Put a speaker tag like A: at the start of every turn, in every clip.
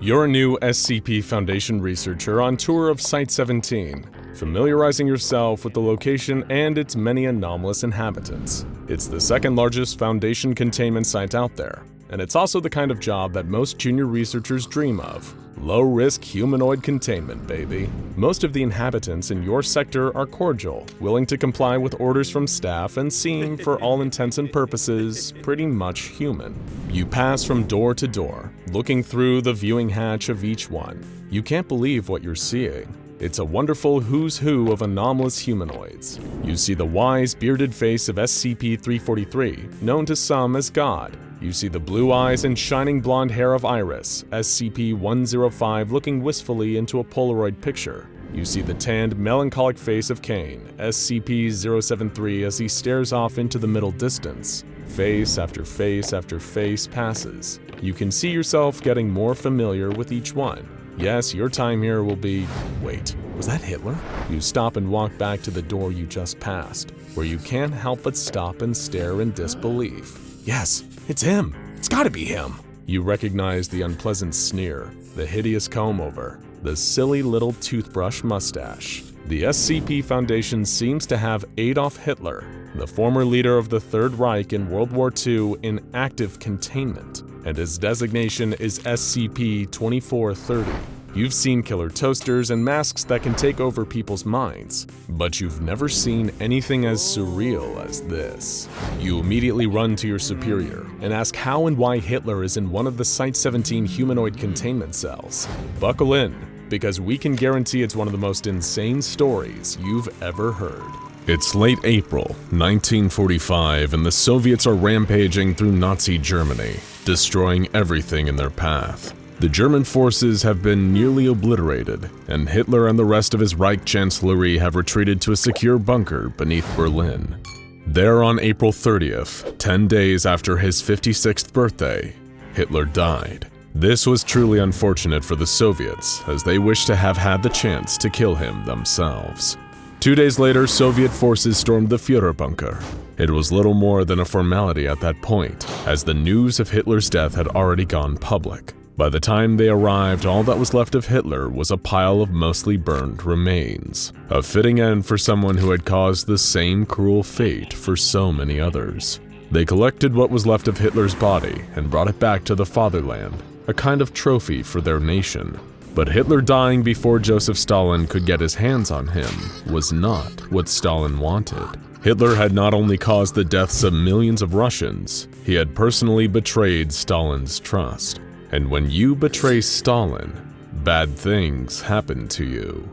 A: You're a new SCP Foundation researcher on tour of Site-17, familiarizing yourself with the location and its many anomalous inhabitants. It's the second largest Foundation containment site out there, and it's also the kind of job that most junior researchers dream of. Low-risk humanoid containment, baby. Most of the inhabitants in your sector are cordial, willing to comply with orders from staff, and seem, for all intents and purposes, pretty much human. You pass from door to door, looking through the viewing hatch of each one. You can't believe what you're seeing. It's a wonderful who's who of anomalous humanoids. You see the wise, bearded face of SCP-2430, known to some as God. You see the blue eyes and shining blonde hair of Iris, SCP-105 looking wistfully into a Polaroid picture. You see the tanned, melancholic face of Kane, SCP-073, as he stares off into the middle distance. Face after face after face passes. You can see yourself getting more familiar with each one. Yes, your time here will be… Wait, was that Hitler? You stop and walk back to the door you just passed, where you can't help but stop and stare in disbelief. Yes, it's him. It's gotta be him. You recognize the unpleasant sneer, the hideous comb-over, the silly little toothbrush mustache. The SCP Foundation seems to have Adolf Hitler, the former leader of the Third Reich in World War II, in active containment, and his designation is SCP-2430. You've seen killer toasters and masks that can take over people's minds, but you've never seen anything as surreal as this. You immediately run to your superior and ask how and why Hitler is in one of the Site-17 humanoid containment cells. Buckle in, because we can guarantee it's one of the most insane stories you've ever heard. It's late April, 1945, and the Soviets are rampaging through Nazi Germany, destroying everything in their path. The German forces have been nearly obliterated, and Hitler and the rest of his Reich Chancellery have retreated to a secure bunker beneath Berlin. There on April 30th, 10 days after his 56th birthday, Hitler died. This was truly unfortunate for the Soviets, as they wished to have had the chance to kill him themselves. 2 days later, Soviet forces stormed the Führer bunker. It was little more than a formality at that point, as the news of Hitler's death had already gone public. By the time they arrived, all that was left of Hitler was a pile of mostly burned remains. A fitting end for someone who had caused the same cruel fate for so many others. They collected what was left of Hitler's body and brought it back to the fatherland, a kind of trophy for their nation. But Hitler dying before Joseph Stalin could get his hands on him was not what Stalin wanted. Hitler had not only caused the deaths of millions of Russians, he had personally betrayed Stalin's trust. And when you betray Stalin, bad things happen to you.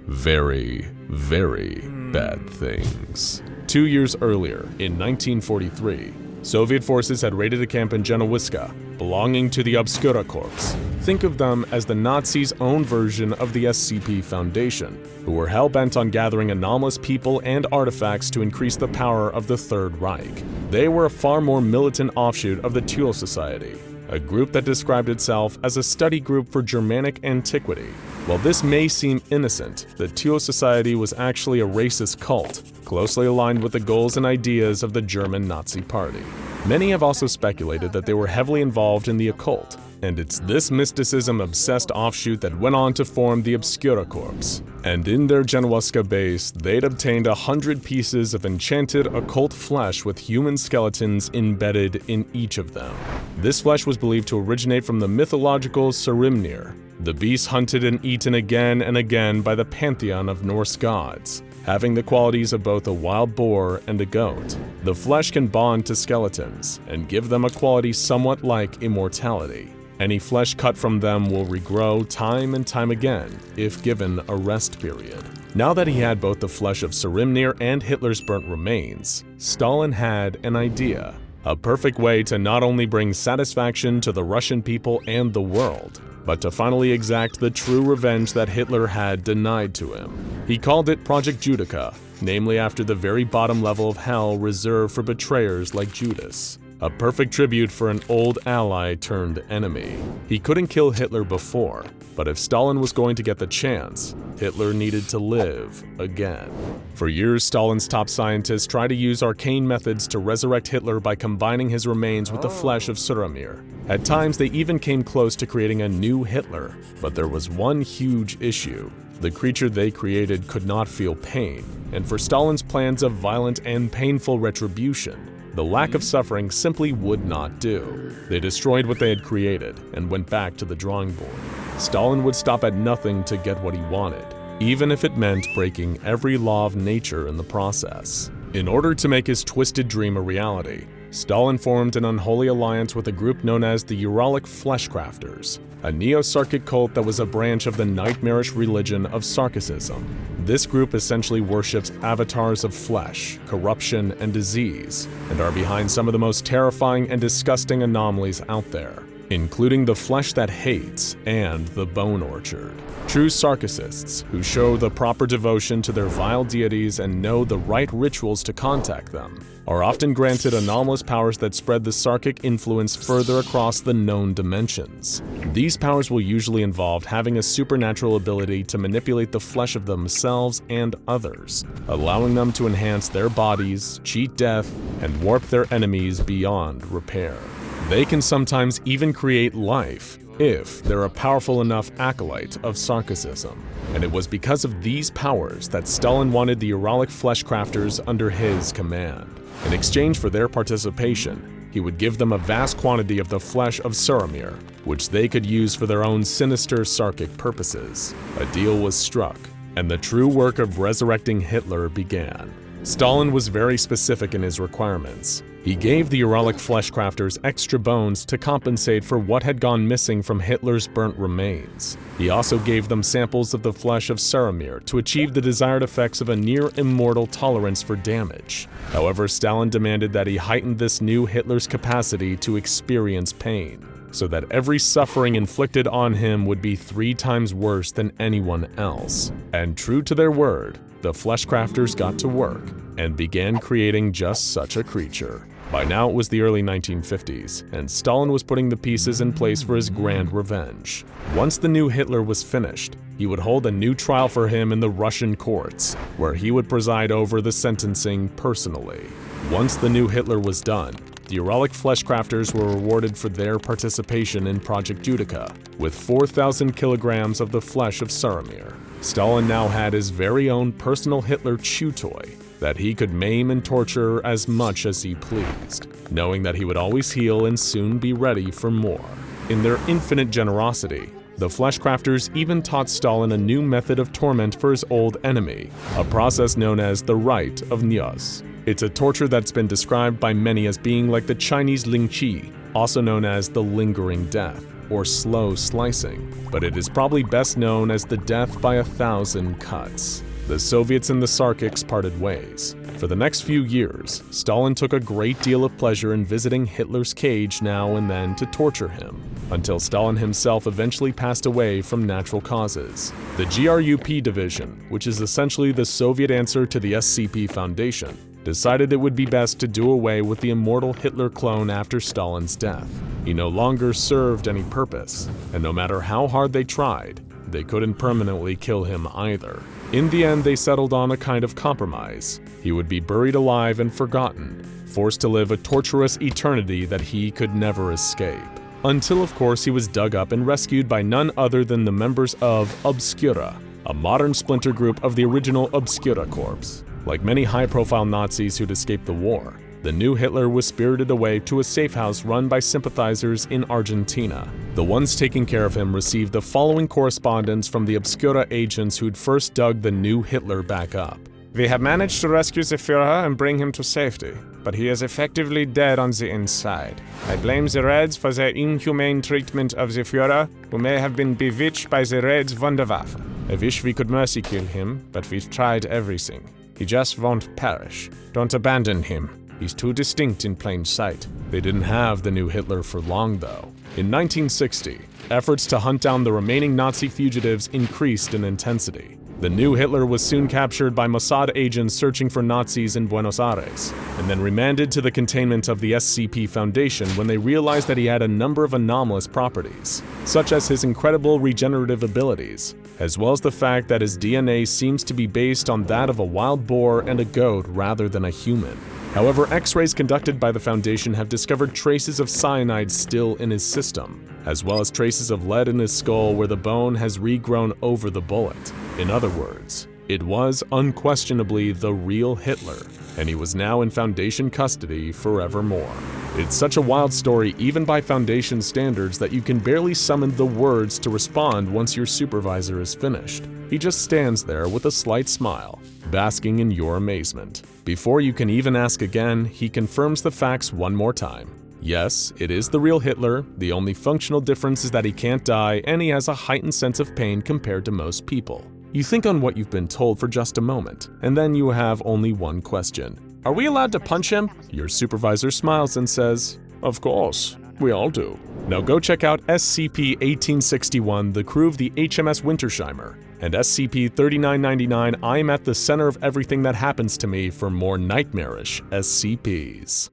A: Very, very bad things. 2 years earlier, in 1943, Soviet forces had raided a camp in Genowiska, belonging to the Obscura Corps. Think of them as the Nazis' own version of the SCP Foundation, who were hell-bent on gathering anomalous people and artifacts to increase the power of the Third Reich. They were a far more militant offshoot of the Thule Society, a group that described itself as a study group for Germanic antiquity. While this may seem innocent, the Thule Society was actually a racist cult, closely aligned with the goals and ideas of the German Nazi Party. Many have also speculated that they were heavily involved in the occult, and it's this mysticism-obsessed offshoot that went on to form the Obscura Corps. And in their Genowiska base, they'd obtained 100 pieces of enchanted occult flesh with human skeletons embedded in each of them. This flesh was believed to originate from the mythological Sarimnir, the beast hunted and eaten again and again by the pantheon of Norse gods, having the qualities of both a wild boar and a goat. The flesh can bond to skeletons and give them a quality somewhat like immortality. Any flesh cut from them will regrow time and time again if given a rest period. Now that he had both the flesh of Sarimnir and Hitler's burnt remains, Stalin had an idea. A perfect way to not only bring satisfaction to the Russian people and the world, but to finally exact the true revenge that Hitler had denied to him. He called it Project Judica, namely after the very bottom level of hell reserved for betrayers like Judas. a perfect tribute for an old ally turned enemy. He couldn't kill Hitler before, but if Stalin was going to get the chance, Hitler needed to live again. For years, Stalin's top scientists tried to use arcane methods to resurrect Hitler by combining his remains with the flesh of Suramir. At times, they even came close to creating a new Hitler, but there was one huge issue. The creature they created could not feel pain, and for Stalin's plans of violent and painful retribution, the lack of suffering simply would not do. They destroyed what they had created and went back to the drawing board. Stalin would stop at nothing to get what he wanted, even if it meant breaking every law of nature in the process. In order to make his twisted dream a reality, Stalin formed an unholy alliance with a group known as the Uralic Fleshcrafters, a neo-Sarkic cult that was a branch of the nightmarish religion of Sarkicism. This group essentially worships avatars of flesh, corruption, and disease, and are behind some of the most terrifying and disgusting anomalies out there, including the flesh that hates and the bone orchard. True Sarkicists, who show the proper devotion to their vile deities and know the right rituals to contact them, are often granted anomalous powers that spread the Sarkic influence further across the known dimensions. These powers will usually involve having a supernatural ability to manipulate the flesh of themselves and others, allowing them to enhance their bodies, cheat death, and warp their enemies beyond repair. They can sometimes even create life, if they're a powerful enough acolyte of Sarkicism. And it was because of these powers that Stalin wanted the Uralic Fleshcrafters under his command. In exchange for their participation, he would give them a vast quantity of the flesh of Suramir, which they could use for their own sinister Sarkic purposes. A deal was struck, and the true work of resurrecting Hitler began. Stalin was very specific in his requirements. He gave the Uralic Fleshcrafters extra bones to compensate for what had gone missing from Hitler's burnt remains. He also gave them samples of the flesh of Suramir to achieve the desired effects of a near-immortal tolerance for damage. However, Stalin demanded that he heighten this new Hitler's capacity to experience pain, so that every suffering inflicted on him would be 3 times worse than anyone else. And true to their word, the Fleshcrafters got to work and began creating just such a creature. By now it was the early 1950s, and Stalin was putting the pieces in place for his grand revenge. Once the new Hitler was finished, he would hold a new trial for him in the Russian courts, where he would preside over the sentencing personally. Once the new Hitler was done, the Uralic Fleshcrafters were rewarded for their participation in Project Judica, with 4,000 kilograms of the flesh of Suramir. Stalin now had his very own personal Hitler chew toy that he could maim and torture as much as he pleased, knowing that he would always heal and soon be ready for more. In their infinite generosity, the Fleshcrafters even taught Stalin a new method of torment for his old enemy, a process known as the Rite of Nyos. It's a torture that's been described by many as being like the Chinese Ling Chi, also known as the lingering death, or slow slicing, but it is probably best known as the death by 1,000 cuts. The Soviets and the Sarkics parted ways. For the next few years, Stalin took a great deal of pleasure in visiting Hitler's cage now and then to torture him, until Stalin himself eventually passed away from natural causes. The GRUP division, which is essentially the Soviet answer to the SCP Foundation, decided it would be best to do away with the Immortal Hitler Clone after Stalin's death. He no longer served any purpose, and no matter how hard they tried, they couldn't permanently kill him either. In the end, they settled on a kind of compromise. He would be buried alive and forgotten, forced to live a torturous eternity that he could never escape. Until, of course, he was dug up and rescued by none other than the members of Obscura, a modern splinter group of the original Obscura Corps. Like many high-profile Nazis who'd escaped the war, the new Hitler was spirited away to a safe house run by sympathizers in Argentina. The ones taking care of him received the following correspondence from the Obscura agents who'd first dug the new Hitler back up. "We have managed to rescue the Führer and bring him to safety, but he is effectively dead on the inside. I blame the Reds for their inhumane treatment of the Führer, who may have been bewitched by the Reds' Wunderwaffe. I wish we could mercy kill him, but we've tried everything. He just won't perish. Don't abandon him. He's too distinct in plain sight." They didn't have the new Hitler for long, though. In 1960, efforts to hunt down the remaining Nazi fugitives increased in intensity. The new Hitler was soon captured by Mossad agents searching for Nazis in Buenos Aires, and then remanded to the containment of the SCP Foundation when they realized that he had a number of anomalous properties, such as his incredible regenerative abilities, as well as the fact that his DNA seems to be based on that of a wild boar and a goat rather than a human. However, X-rays conducted by the Foundation have discovered traces of cyanide still in his system, as well as traces of lead in his skull where the bone has regrown over the bullet. In other words, it was unquestionably the real Hitler, and he was now in Foundation custody forevermore. It's such a wild story even by Foundation standards that you can barely summon the words to respond once your supervisor is finished. He just stands there with a slight smile, basking in your amazement. Before you can even ask again, he confirms the facts one more time. Yes, it is the real Hitler. The only functional difference is that he can't die and he has a heightened sense of pain compared to most people. You think on what you've been told for just a moment, and then you have only one question. Are we allowed to punch him? Your supervisor smiles and says, "Of course, we all do." Now go check out SCP-1861, the crew of the HMS Wintersheimer, and SCP-3999, I'm at the center of everything that happens to me for more nightmarish SCPs.